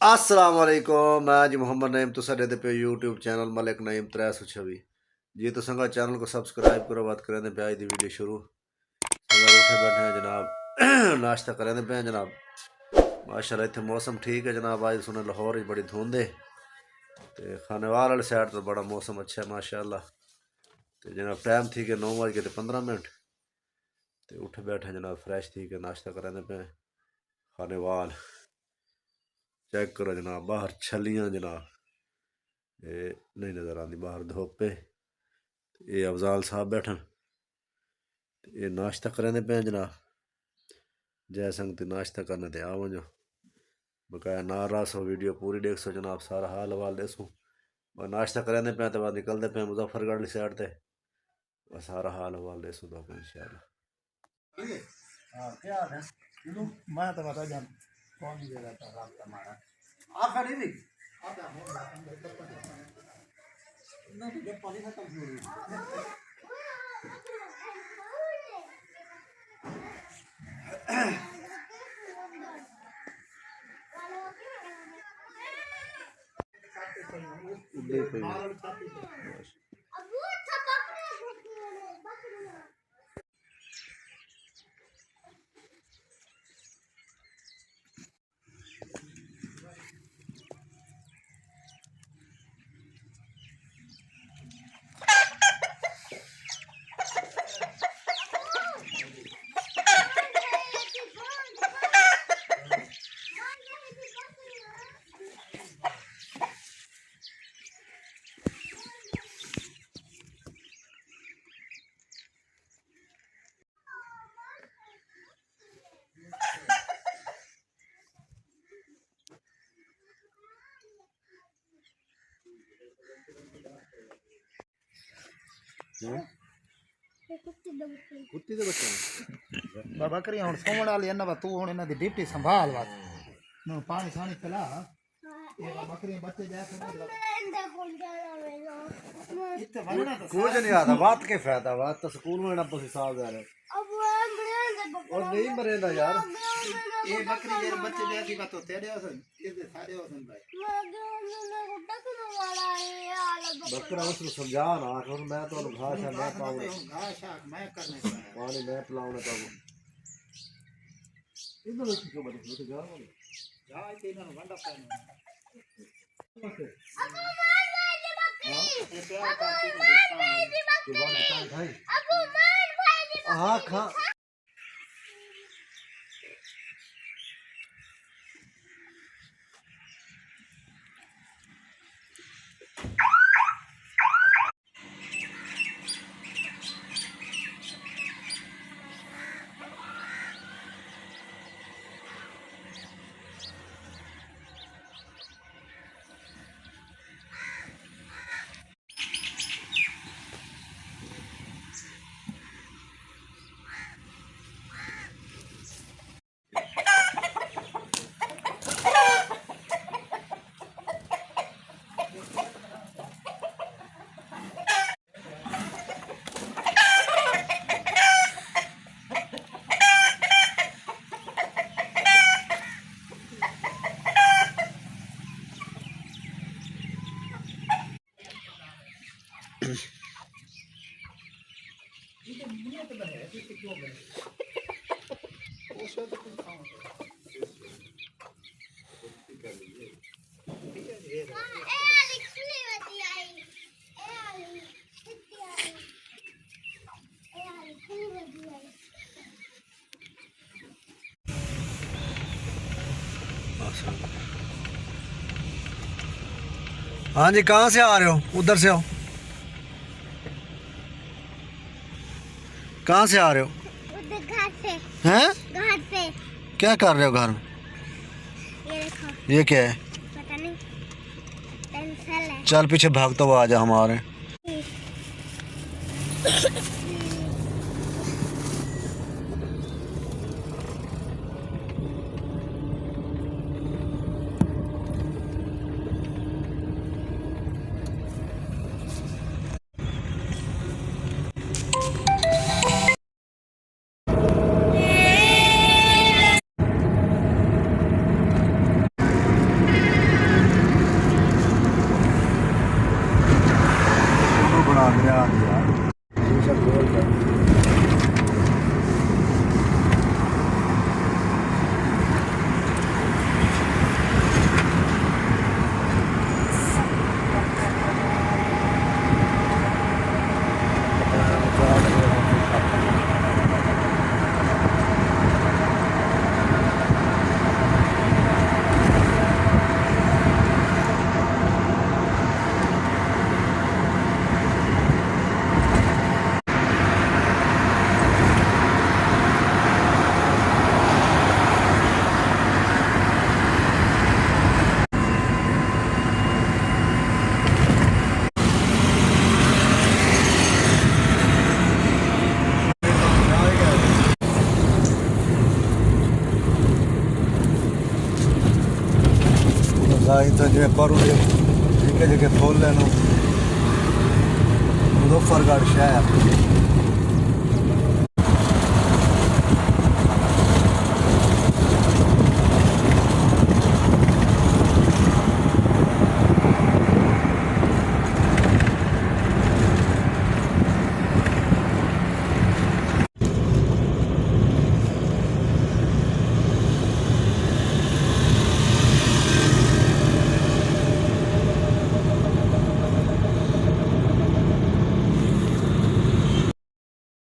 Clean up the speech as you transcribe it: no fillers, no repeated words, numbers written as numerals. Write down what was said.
अस्सलाम वालेकुम। मैं जी मोहम्मद नईम तो साडे पे यूट्यूब चैनल मलिक नईम 326 जी तो संगा चैनल को सब्सक्राइब करो। बात करें पे आज दी वीडियो शुरू संगा उठे बैठे हैं जनाब नाश्ता करें पे हैं जनाब माशाल्लाह। इतने मौसम ठीक है जनाब। आज सुने लाहौर बड़ी धुंध है तो खानेवाल वाली साइड तो बड़ा मौसम अच्छा है माशाल्लाह। तो जनाब टाइम थी कि 9:15 तो उठे बैठे जनाब फ्रैश थी के नाश्ता करें पे खानेवाल चेक करो जनाब बाहर छलियां जनाब ये नहीं नज़र आती बाहर धुप पे। ये अफजाल साहब बैठन ये नाश्ता करें पे जनाब जय संगती नाश्ता करने ते आओ जो बकाया नाराज हो वीडियो पूरी देख सो जनाब सारा हाल हवाल देसू बस नाश्ता करें पे तो बाद निकलते पे मुजफ्फरगढ़ वाली साइड ते बस सारा हाल हवाल देसू तो इंशाल्लाह। मैं तो बता जान कौन जगह था रास्ता मारा आखा नहीं भी आता हो ना तो जब पानी खत्म हो रही कुत्ती दे बच्चे बाबा करी हुन सोमण वाली अन्ना तू हुन इना दी ड्यूटी संभाल वा नु पानी सानी पिला ये बकरी बच्चे जा इत्ते वणना तो कुछ नहीं आता बात के फायदा बात तो स्कूल में ना पसी साल जा रहे और नहीं मरेंदा यार ये बकरी ये बच्चे जैसी बात तो तेरे हसन ये सारे हसन भाई बकरा उसको समझा ना और मैं तो घास है मैं पाऊँ घास मैं करने पानी मैं पिलाऊँ ना पाऊँ इधर उसकी क्यों बता तो जा जा के ना वंडा पानी हाँ खा हाँ जी कहाँ से आ रहे हो? उधर से हो? कहाँ से आ रहे हो? घर से। हैं? घर पे। क्या कर रहे हो घर में? ये देखो। ये क्या है? पता नहीं। पेंसिल है। चल पीछे भागता हुआ आजा हमारे। इतना जो पर निके निके फुल हैं मुजफ्फरगढ़ शहर